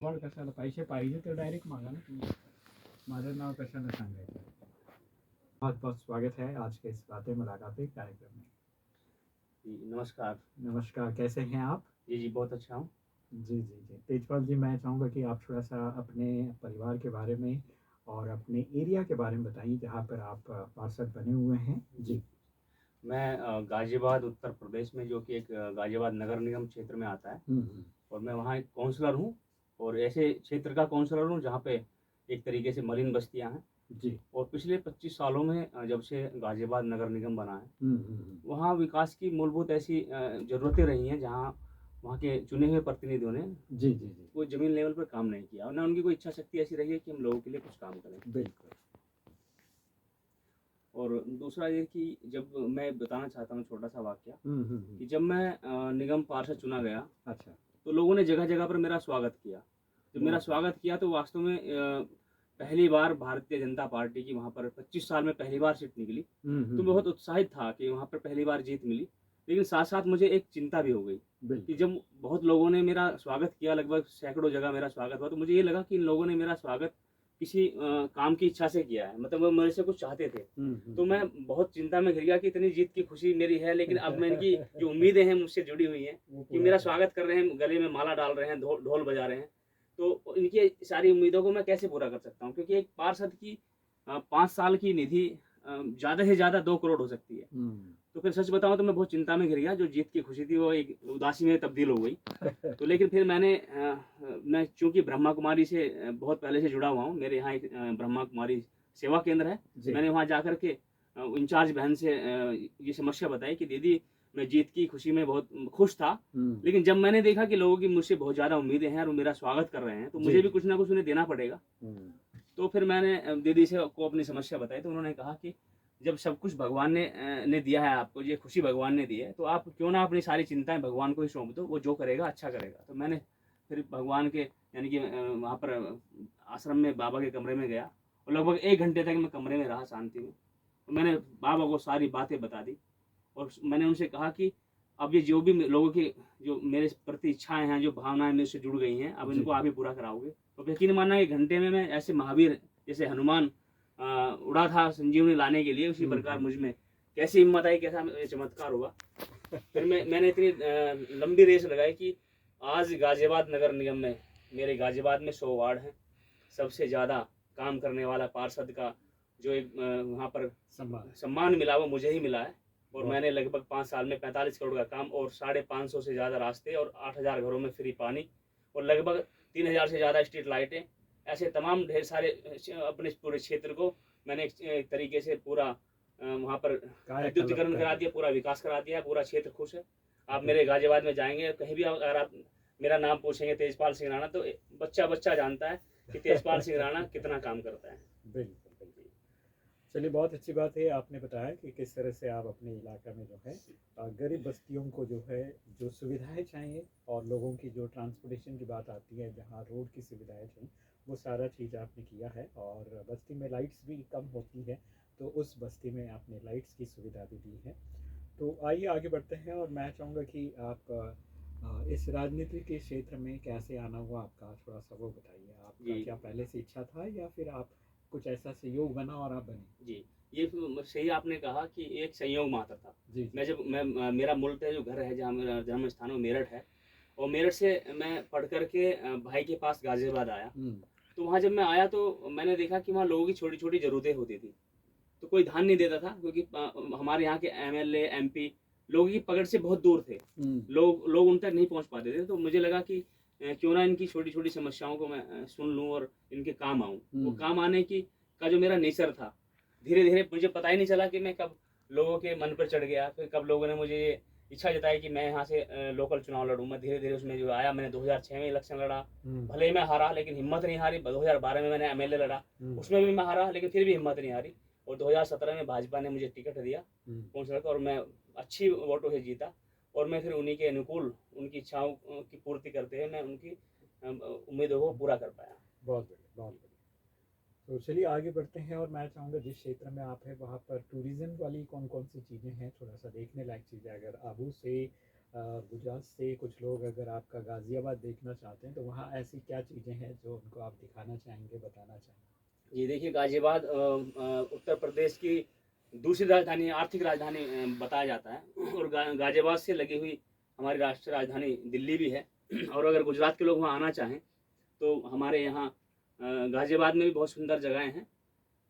पण कशाला पैसे पाहिजे तर डायरेक्ट मागा ना तुम्ही. माझं नाव कशाला सांगायचं. बहुत बहुत स्वागत है आज के इस बातें मुलाकातें कार्यक्रम में। जी, नमस्कार। नमस्कार, कैसे हैं आप? जी, बहुत अच्छा हूँ। जी, जी, जी। तेजपाल जी, मैं चाहूँगा कि आप थोड़ा-सा अपने परिवार के बारे में और अपने एरिया के बारे में बताइए जहाँ पर आप पार्षद बने हुए हैं? जी। मैं गाज़ियाबाद उत्तर प्रदेश में जो कि एक गाज़ियाबाद नगर निगम क्षेत्र में आता है हुँ, हुँ। और मैं वहाँ एक काउंसलर हूँ और ऐसे क्षेत्र का काउंसलर हूँ जहाँ पे एक तरीके से मलिन बस्तियाँ हैं जी। और पिछले 25 सालों में जब से गाज़ियाबाद नगर निगम बना है, हुँ, हुँ, हुँ। वहाँ विकास की मूलभूत ऐसी ज़रूरतें रही हैं जहाँ वहाँ के चुने हुए प्रतिनिधियों ने जी, जी, जी। वो ज़मीन लेवल पर काम नहीं किया और ना उनकी कोई इच्छा शक्ति ऐसी रही है कि हम लोगों के लिए कुछ काम करें। बिल्कुल। और दूसरा ये कि जब मैं बताना चाहता हूँ छोटा-सा वाक़या हुँ, हुँ, हुँ। कि जब मैं निगम पार्षद चुना गया, अच्छा। तो लोगों ने जगह-जगह पर मेरा स्वागत किया। जब मेरा बहुत बढ़िया। स्वागत किया तो वास्तव में पहली बार भारतीय जनता पार्टी की वहाँ पर 25 साल में पहली बार सीट निकली, हुँ, तो हुँ, मैं हुँ। बहुत उत्साहित था कि वहाँ पर पहली बार जीत मिली। लेकिन साथ-साथ मुझे एक चिंता भी हो गई कि बिल्कुल। जब बहुत लोगों ने मेरा स्वागत किया, लगभग सैकड़ों जगह मेरा स्वागत हुआ, तो मुझे ये लगा कि इन लोगों ने मेरा स्वागत किसी काम की इच्छा से किया है, मतलब वो मेरे से कुछ चाहते थे। हुँ, हुँ, तो मैं हुँ। बहुत चिंता में घिर गया कि इतनी जीत की खुशी मेरी है, लेकिन अब मैं इनकी जो उम्मीदें हैं मुझसे जुड़ी हुई हैं वो कि पूरा मेरा कर स्वागत कर रहे हैं, गले में माला डाल रहे हैं, ढोल बजा रहे हैं, तो इनकी सारी उम्मीदों को मैं कैसे पूरा कर सकता हूँ? क्योंकि एक पार्षद की 5 साल की निधि ज़्यादा से ज़्यादा 2 करोड़ हो सकती है। हुँ। तो फिर सच बताऊँ तो मैं बहुत चिंता में घिर गया, जो जीत की खुशी थी वो एक उदासी में तब्दील हो गई। तो लेकिन फिर मैं चूँकि ब्रह्मा कुमारी से बहुत पहले से जुड़ा हुआ हूँ, मेरे यहाँ एक ब्रह्मा कुमारी सेवा केंद्र है। जी। मैंने वहाँ जाकर के इंचार्ज बहन से ये समस्या बताई कि दीदी, मैं जीत की खुशी में बहुत खुश था, हुँ। लेकिन जब मैंने देखा कि लोगों की मुझसे बहुत ज़्यादा उम्मीदें हैं और वो मेरा स्वागत कर रहे हैं, तो जी, मुझे भी जी। कुछ ना कुछ उन्हें देना पड़ेगा। हुँ। तो फिर मैंने दीदी से को अपनी समस्या बताई, तो उन्होंने कहा कि जब सब कुछ भगवान ने दिया है आपको, ये खुशी भगवान ने दी है, तो आप क्यों ना अपनी सारी चिंताएँ भगवान को ही सौंप दो, वो जो करेगा अच्छा करेगा। तो मैंने फिर भगवान के यानी कि वहाँ पर आश्रम में बाबा के कमरे में गया और लगभग 1 घंटे तक मैं कमरे में रहा शांति में। तो मैंने बाबा को सारी बातें बता दी और मैंने उनसे कहा कि अब ये जो भी लोगों की जो मेरे प्रति इच्छाएँ हैं, जो भावनाएँ मेरे से जुड़ गई हैं, अब जी, इनको जी। आप ही पूरा कराओगे। तो यकीन मानना कि घंटे में मैं ऐसे महावीर जैसे हनुमान उड़ा था संजीवनी लाने के लिए, उसी हुँ, प्रकार हुँ। मुझ में कैसी हिम्मत आई, कैसा चमत्कार हुआ। फिर मैंने इतनी लंबी रेस लगाई कि आज गाज़ियाबाद नगर निगम में, मेरे गाज़ियाबाद में 100 वार्ड हैं। सबसे ज़्यादा काम करने वाला पार्षद का जो एक वहाँ पर सम्मान। सम्मान मिला, वो मुझे ही मिला है और बहुत मैंने लगभग 5 साल में 45 करोड़ का काम और 550 से ज़्यादा रास्ते और 8000 घरों में फ्री पानी और लगभग 3000 से ज़्यादा स्ट्रीट लाइटें, ऐसे तमाम ढेर सारे अपने पूरे क्षेत्र को मैंने एक तरीके से पूरा वहाँ पर कायाकल्प विद्युतीकरण कर करा दिया। दिया, पूरा विकास करा दिया है, पूरा क्षेत्र खुश है। आप मेरे बिल्कुल। गाज़ियाबाद में जाएँगे, कहीं भी अगर आप मेरा नाम पूछेंगे तेजपाल सिंह राणा, तो बच्चा-बच्चा जानता है कि तेजपाल सिंह राणा कितना काम करता है। बिल्कुल, बिल्कुल। चलिए, बहुत अच्छी बात है आपने बताया कि किस तरह से आप अपने इलाका में जो है गरीब बस्तियों को जो है जो सुविधाएँ चाहिए और लोगों की जो ट्रांसपोर्टेशन की बात आती है, जहाँ रोड की सुविधाएँ चाहिए, वो सारा चीज़ आपने किया है और बस्ती में लाइट्स भी कम होती है, तो उस बस्ती में आपने लाइट्स की सुविधा भी दी है। तो आइए आगे बढ़ते हैं और मैं चाहूँगा कि आप इस राजनीति के क्षेत्र में कैसे आना हुआ आपका, थोड़ा-सा वो बताइए। आपका जी, क्या पहले से इच्छा था या फिर आप कुछ ऐसा संयोग बना और आप बने? जी। ये सही आपने कहा कि एक संयोग मात्र था। जी, जी। मेरा मूलतः जो घर है, जहाँ मेरा जन्म स्थान, वो मेरठ है और मेरठ से मैं पढ़ कर के भाई के पास गाज़ियाबाद आया। हुँ। तो वहाँ जब मैं आया तो मैंने देखा कि वहाँ लोगों की छोटी-छोटी ज़रूरतें होती थी। तो कोई ध्यान नहीं देता था क्योंकि हमारे यहाँ के एमएलए, एमपी लोगों की पकड़ से बहुत दूर थे। हुँ। लोग उन तक नहीं पहुँच पाते थे। तो मुझे लगा कि क्यों ना इनकी छोटी-छोटी समस्याओं को मैं सुन लूँ और इनके काम आऊँ। वो हुँ। काम आने की का जो मेरा नेचर था, धीरे-धीरे मुझे पता ही नहीं चला कि मैं कब लोगों के मन पर चढ़ गया। फिर कब लोगों ने मुझे ये इच्छा जताई कि मैं यहाँ से लोकल चुनाव लड़ूँ। मैं धीरे-धीरे उसमें जो आया, मैंने 2006 में इलेक्शन लड़ा। हुँ। भले ही मैं हारा, लेकिन हिम्मत नहीं हारी। 2012 में मैंने एमएलए लड़ा, हुँ। उसमें भी मैं हारा, लेकिन फिर भी हिम्मत नहीं हारी। और 2017 में भाजपा ने मुझे टिकट दिया हुँ। काउंसिलर का और मैं अच्छी वोटों से जीता और मैं फिर उन्हीं के अनुकूल, उनकी इच्छाओं की पूर्ति करते हुए मैं उनकी उम्मीदों को पूरा कर पाया। बहुत बढ़िया, बहुत बढ़िया। तो चलिए आगे बढ़ते हैं और मैं चाहूँगा जिस क्षेत्र में आप हैं वहाँ पर टूरिज़्म वाली कौन-कौन सी चीज़ें हैं? थोड़ा-सा देखने लायक चीज़ें अगर आबू से गुजरात से कुछ लोग अगर आपका गाज़ियाबाद देखना चाहते हैं तो वहाँ ऐसी क्या चीज़ें हैं जो उनको आप दिखाना चाहेंगे, बताना चाहेंगे? ये देखिए गाजियाबाद उत्तर प्रदेश की दूसरी राजधानी, आर्थिक राजधानी बताया जाता है और गाजियाबाद से लगी हुई हमारी राष्ट्रीय राजधानी दिल्ली भी है। और अगर गुजरात के लोग वहाँ आना चाहें तो हमारे यहाँ गाजियाबाद में भी बहुत सुंदर जगहें हैं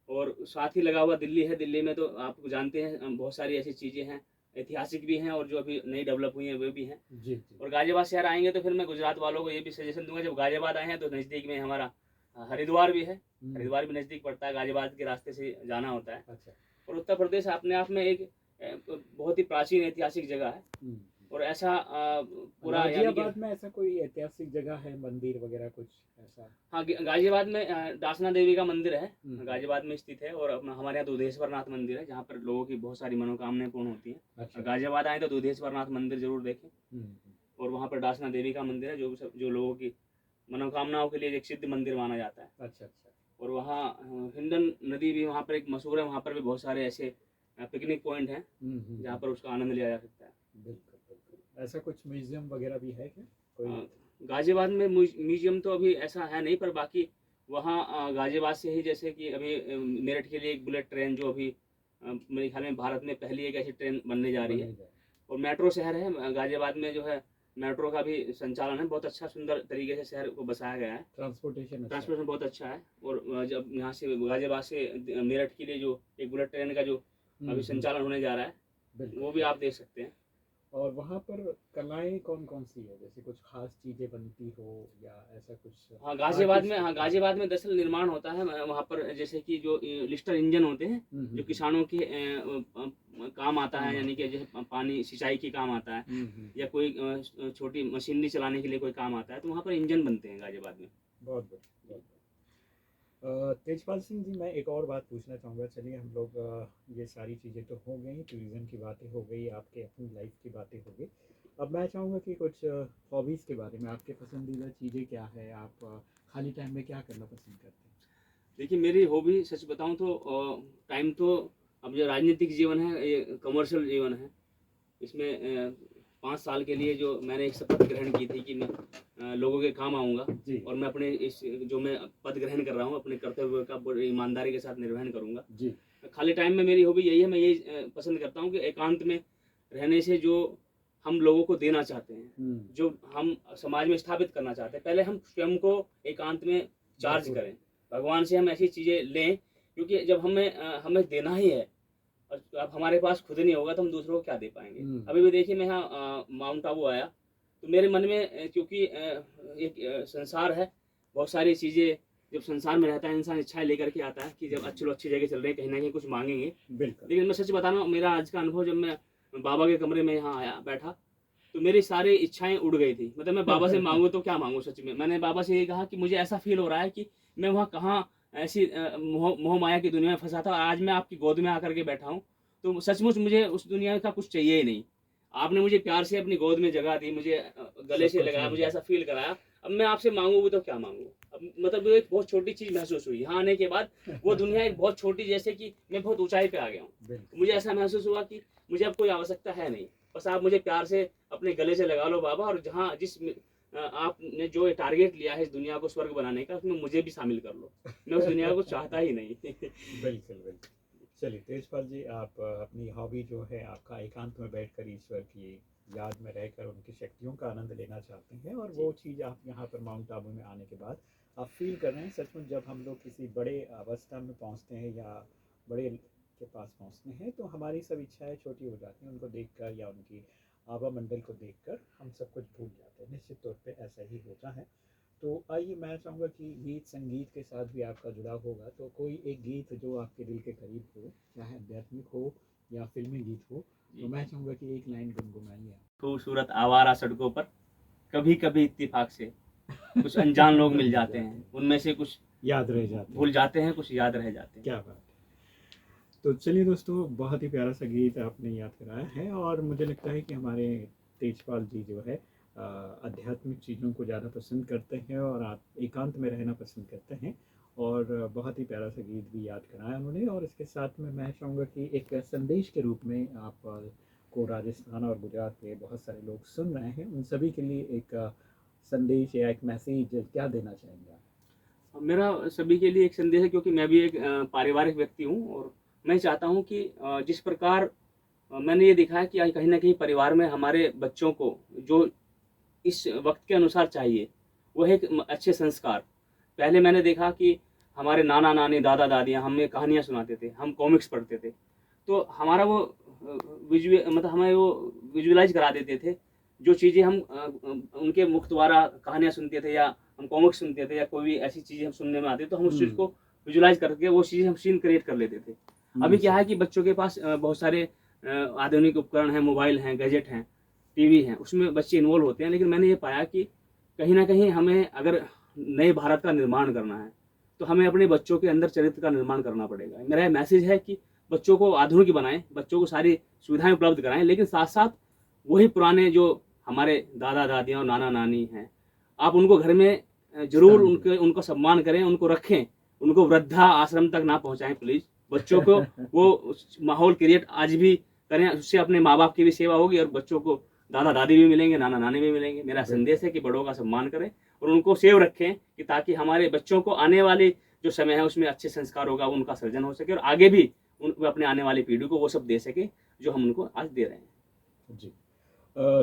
और साथ ही लगा हुआ दिल्ली है। दिल्ली में तो आप जानते हैं बहुत सारी ऐसी चीज़ें हैं, ऐतिहासिक भी हैं और जो अभी नई डेवलप हुई हैं वे भी हैं। जी, जी। और गाजियाबाद शहर आएंगे तो फिर मैं गुजरात वालों को ये भी सजेशन दूंगा, जब गाजियाबाद आए हैं तो नज़दीक में हमारा हरिद्वार भी है। हरिद्वार भी नज़दीक पड़ता है, गाजियाबाद के रास्ते से जाना होता है। अच्छा। और उत्तर प्रदेश अपने आप में एक बहुत ही प्राचीन ऐतिहासिक जगह है और ऐसा पूरा यानी कि गाजियाबाद में ऐसा कोई ऐतिहासिक जगह है, मंदिर वगैरह कुछ ऐसा? हाँ, गाजियाबाद में दासना देवी का मंदिर है, गाजियाबाद में स्थित है। और हमारे यहाँ दुधेश्वर नाथ मंदिर है जहाँ पर लोगों की बहुत सारी मनोकामनाएं पूर्ण होती हैं। अच्छा। गाजियाबाद आए तो दुधेश्वर नाथ मंदिर जरूर देखें। और वहाँ पर दासना देवी का मंदिर है जो लोगों की मनोकामनाओं के लिए एक सिद्ध मंदिर माना जाता है। अच्छा, अच्छा। और वहाँ हिंडन नदी भी वहाँ पर एक मशहूर है, वहाँ पर भी बहुत सारे ऐसे पिकनिक पॉइंट हैं जहाँ पर उसका आनंद लिया जा सकता है। बिल्कुल, बिल्कुल। ऐसा कुछ म्यूज़ियम वगैरह भी है क्या कोई? गाजियाबाद में म्यूजियम तो अभी ऐसा है नहीं, पर बाकी वहाँ गाजियाबाद से ही जैसे कि अभी मेरठ के लिए एक बुलेट ट्रेन जो अभी मेरे ख्याल में भारत में पहली एक ऐसी ट्रेन बनने जा रही है। और मेट्रो शहर है गाजियाबाद में, जो है मेट्रो का भी संचालन है, बहुत अच्छा सुंदर तरीके से शहर को बसाया गया है। ट्रांसपोर्टेशन बहुत अच्छा है। और जब यहाँ से गाजियाबाद से मेरठ के लिए जो एक बुलेट ट्रेन का जो अभी संचालन होने जा रहा है वो भी आप देख सकते हैं। और वहाँ पर कलाएं कौन कौन सी है, जैसे कुछ खास चीजें बनती हो या ऐसा कुछ? हाँ, गाजियाबाद में दरअसल निर्माण होता है वहाँ पर, जैसे कि जो लिस्टर इंजन होते हैं जो किसानों के काम आता है, यानी कि जैसे पानी सिंचाई के काम आता है या कोई छोटी मशीनरी चलाने के लिए कोई काम आता है, तो वहाँ पर इंजन बनते हैं गाजियाबाद में। बहुत बढ़िया, बहुत बढ़िया। तेजपाल सिंह जी, मैं एक और बात पूछना चाहूँगा। चलिए हम लोग ये सारी चीज़ें तो हो गई, टूरिज़्म की बातें हो गई, आपके अपनी लाइफ की बातें हो गई। अब मैं चाहूँगा कि कुछ हॉबीज़ के बारे में, आपके पसंदीदा चीज़ें क्या है, आप खाली टाइम में क्या करना पसंद करते हैं? देखिए मेरी हॉबी सच बताऊं तो टाइम तो, अब जो राजनीतिक जीवन है ये कमर्शियल जीवन है, इसमें 5 साल के लिए जो मैंने एक शपथ ग्रहण की थी कि मैं लोगों के काम आऊँगा और मैं अपने इस जो मैं पद ग्रहण कर रहा हूँ अपने कर्तव्य का बड़ी ईमानदारी के साथ निर्वहन करूँगा। जी। खाली टाइम में मेरी हॉबी यही है, मैं यही पसंद करता हूँ कि एकांत में रहने से जो हम लोगों को देना चाहते हैं, जो हम समाज में स्थापित करना चाहते हैं, पहले हम स्वयं को एकांत में चार्ज करें, भगवान से हम ऐसी चीज़ें लें, क्योंकि जब हमें देना ही है और अब हमारे पास खुद नहीं होगा तो हम दूसरों को क्या दे पाएंगे। अभी भी देखिए मैं यहाँ माउंट आबू आया तो मेरे मन में क्योंकि एक संसार है, बहुत सारी चीज़ें, जब संसार में रहता है इंसान इच्छाएं लेकर के आता है कि जब अच्छी जगह चल रहे हैं कहीं ना कहीं कुछ मांगेंगे। लेकिन मैं सच बता रहा हूँ, मेरा आज का अनुभव, जब मैं बाबा के कमरे में यहाँ आया बैठा तो मेरी सारी इच्छाएं उड़ गई थी। मतलब मैं बाबा से मांगू तो क्या मांगू, सच में मैंने बाबा से ये कहा कि मुझे ऐसा फील हो रहा है कि मैं वहाँ कहाँ ऐसी मोह माया की दुनिया में फंसा था, आज मैं आपकी गोद में आकर के बैठा हूँ, तो सचमुच मुझे उस दुनिया का कुछ चाहिए ही नहीं। आपने मुझे प्यार से अपनी गोद में जगह दी, मुझे गले से लगाया, मुझे ऐसा फील कराया, अब मैं आपसे मांगू भी तो क्या मांगू। अब मतलब वो एक बहुत छोटी चीज महसूस हुई यहाँ आने के बाद, वो दुनिया एक बहुत छोटी, जैसे कि मैं बहुत ऊंचाई पे आ गया हूँ। मुझे ऐसा महसूस हुआ कि मुझे अब कोई आवश्यकता है नहीं, बस आप मुझे प्यार से अपने गले से लगा लो बाबा, और जहाँ जिस आपने जो टारगेट लिया है इस दुनिया को स्वर्ग बनाने का, उसमें मुझे भी शामिल कर लो, मैं उस दुनिया को चाहता ही नहीं। बिल्कुल, बिल्कुल। चलिए तेजपाल जी, आप अपनी हॉबी जो है, आपका एकांत में बैठकर ईश्वर की याद में रहकर उनकी शक्तियों का आनंद लेना चाहते हैं, और वो चीज़ आप यहाँ पर माउंट आबू में आने के बाद आप फील कर रहे हैं। सचमुच जब हम लोग किसी बड़े अवस्था में पहुँचते हैं या बड़े के पास पहुँचते हैं तो हमारी सब इच्छाएं छोटी हो जाती हैं, उनको देखकर या उनकी आभा मंडल को देखकर हम सब कुछ भूल जाते हैं। निश्चित तौर पे ऐसा ही होता है। तो आइए, मैं चाहूँगा कि गीत संगीत के साथ भी आपका जुड़ाव होगा, तो कोई एक गीत जो आपके दिल के करीब हो, चाहे आध्यात्मिक हो या फिल्मी गीत हो, तो मैं चाहूँगा कि एक लाइन गुनगुनाइए आप। खूबसूरत आवारा सड़कों पर कभी कभी इत्तेफाक से कुछ अनजान लोग मिल जाते हैं, उनमें से कुछ याद रह जाते हैं, भूल जाते हैं, कुछ याद रह जाते हैं। क्या बात है। तो चलिए दोस्तों, बहुत ही प्यारा सा गीत आपने याद कराया है, और मुझे लगता है कि हमारे तेजपाल जी जो है आध्यात्मिक चीज़ों को ज़्यादा पसंद करते हैं और आप एकांत में रहना पसंद करते हैं, और बहुत ही प्यारा सा गीत भी याद कराया उन्होंने। और इसके साथ में मैं चाहूँगा कि एक संदेश के रूप में आप आपको राजस्थान और गुजरात के बहुत सारे लोग सुन रहे हैं, उन सभी के लिए एक संदेश या एक मैसेज क्या देना चाहेंगे आप? मेरा सभी के लिए एक संदेश है, क्योंकि मैं भी एक पारिवारिक व्यक्ति हूँ, और मैं चाहता हूँ कि जिस प्रकार मैंने ये देखा है कि कहीं न कहीं परिवार में हमारे बच्चों को जो इस वक़्त के अनुसार चाहिए, वो है एक अच्छे संस्कार। पहले मैंने देखा कि हमारे नाना-नानी, दादा-दादियाँ हमें कहानियाँ सुनाते थे, हम कॉमिक्स पढ़ते थे। तो हमारा वो मतलब हमें वो विजुअलाइज़ करा देते थे, जो चीज़ें हम उनके मुख द्वारा कहानियाँ सुनते थे, या हम कॉमिक्स सुनते थे, या कोई भी ऐसी चीज़ें हम सुनने में आती, तो हम उस चीज़ को विजुअलाइज़ करके वो चीज़ें हम सीन क्रिएट कर लेते थे। अभी क्या है कि बच्चों के पास बहुत सारे आधुनिक उपकरण हैं, मोबाइल हैं, गैजेट हैं, टीवी हैं, उसमें बच्चे इन्वॉल्व होते हैं। लेकिन मैंने ये पाया कि कहीं न कहीं हमें अगर नए भारत का निर्माण करना है, तो हमें अपने बच्चों के अंदर चरित्र का निर्माण करना पड़ेगा। मेरा ये मैसेज है कि बच्चों को आधुनिक बनाएँ, बच्चों को सारी सुविधाएँ उपलब्ध कराएँ, लेकिन साथ-साथ वही पुराने जो हमारे दादा-दादियाँ और नाना-नानी हैं, आप उनको घर में ज़रूर स्थान दें। उनको सम्मान करें, उनको रखें, उनको वृद्धा आश्रम तक ना पहुँचाएँ प्लीज़। बच्चों को वो उस माहौल क्रिएट आज भी करें, उससे अपने माँ-बाप की भी सेवा होगी, और बच्चों को दादा-दादी भी मिलेंगे, नाना-नानी भी मिलेंगे। मेरा संदेश है कि बड़ों का सम्मान करें और उनको सेव रखें, कि ताकि हमारे बच्चों को आने वाली जो समय है उसमें अच्छे संस्कार होगा, उनका सृजन हो सके, और आगे भी वो अपने आने वाली पीढ़ी को वो सब दे सके जो हम उनको आज दे रहे हैं। जी।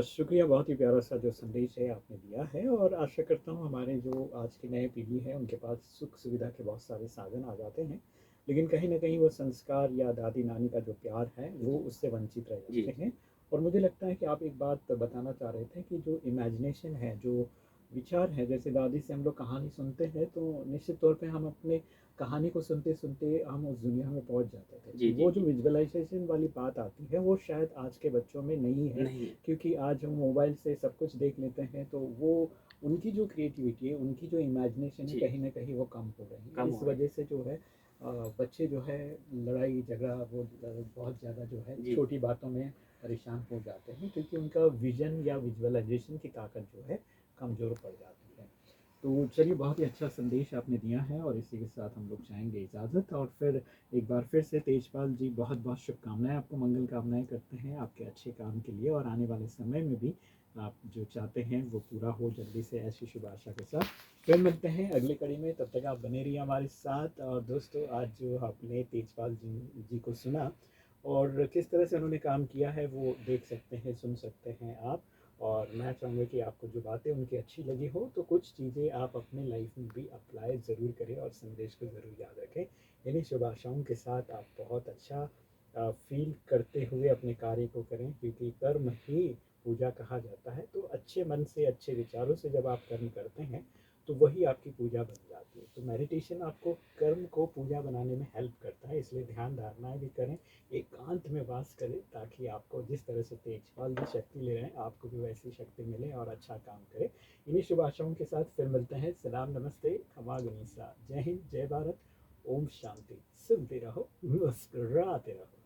शुक्रिया, बहुत ही प्यारा सा जो संदेश है आपने दिया है, और आशा करता हूँ हमारे जो आज की नई पीढ़ी है उनके पास सुख सुविधा के बहुत सारे साधन आ जाते हैं, लेकिन कहीं ना कहीं वो संस्कार या दादी नानी का जो प्यार है वो उससे वंचित रह जी। जाते हैं। और मुझे लगता है कि आप एक बात बताना चाह रहे थे कि जो इमेजिनेशन है, जो विचार है, जैसे दादी से हम लोग कहानी सुनते हैं तो निश्चित तौर पे हम अपने कहानी को सुनते सुनते हम उस दुनिया में पहुंच जाते जी, थे। जी, वो जो जी। विजुअलाइजेशन वाली बात आती है वो शायद आज के बच्चों में नहीं है, नहीं। क्योंकि आज हम मोबाइल से सब कुछ देख लेते हैं, तो वो उनकी जो क्रिएटिविटी है, उनकी जो इमेजिनेशन है, जी, कहीं ना कहीं वो कम हो रही कम है। इस हो रही वजह से जो है बच्चे जो है लड़ाई झगड़ा वो बहुत ज़्यादा जो है है। जी। छोटी बातों में परेशान हो जाते हैं, क्योंकि उनका विजन या विजुअलाइजेशन की ताकत जो है कमज़ोर पड़ जाती है। तो चलिए, बहुत ही अच्छा संदेश आपने दिया है, और इसी के साथ हम लोग चाहेंगे इजाज़त, और फिर एक बार फिर से तेजपाल जी बहुत बहुत शुभकामनाएं, आपको मंगल कामनाएं करते हैं आपके अच्छे काम के लिए, और आने वाले समय में भी आप जो चाहते हैं वो पूरा हो जल्दी से, ऐसी शुभ आशा के साथ फिर मिलते हैं अगली कड़ी में। तब तक आप बने रहिए हमारे साथ। और दोस्तों, आज जो आपने तेजपाल जी को सुना और किस तरह से उन्होंने काम किया है वो देख सकते हैं, सुन सकते हैं आप। और मैं चाहूँगा कि आपको जो बातें उनकी अच्छी लगी हो तो कुछ चीज़ें आप अपने लाइफ में भी अप्लाई ज़रूर करें और संदेश को ज़रूर याद रखें। इन्हीं शुभ आशाओं के साथ आप बहुत अच्छा फील करते हुए अपने कार्य को करें, क्योंकि कर्म ही पूजा कहा जाता है। तो अच्छे मन से, अच्छे विचारों से जब आप कर्म करते हैं तो वही आपकी पूजा बन जाती है। तो मेडिटेशन आपको कर्म को पूजा बनाने में हेल्प करता है, इसलिए ध्यान धारणाएं भी करें, एकांत में वास करें, ताकि आपको जिस तरह से तेजपाल जी शक्ति ले रहे हैं आपको भी वैसी शक्ति मिले और अच्छा काम करें। इन्हीं शुभ आशाओं के साथ फिर मिलते हैं। सलाम, नमस्ते, खमा गनीसा, जय हिंद, जय भारत, ओम शांति। सुनते रहो, मुस्कुराते रहो।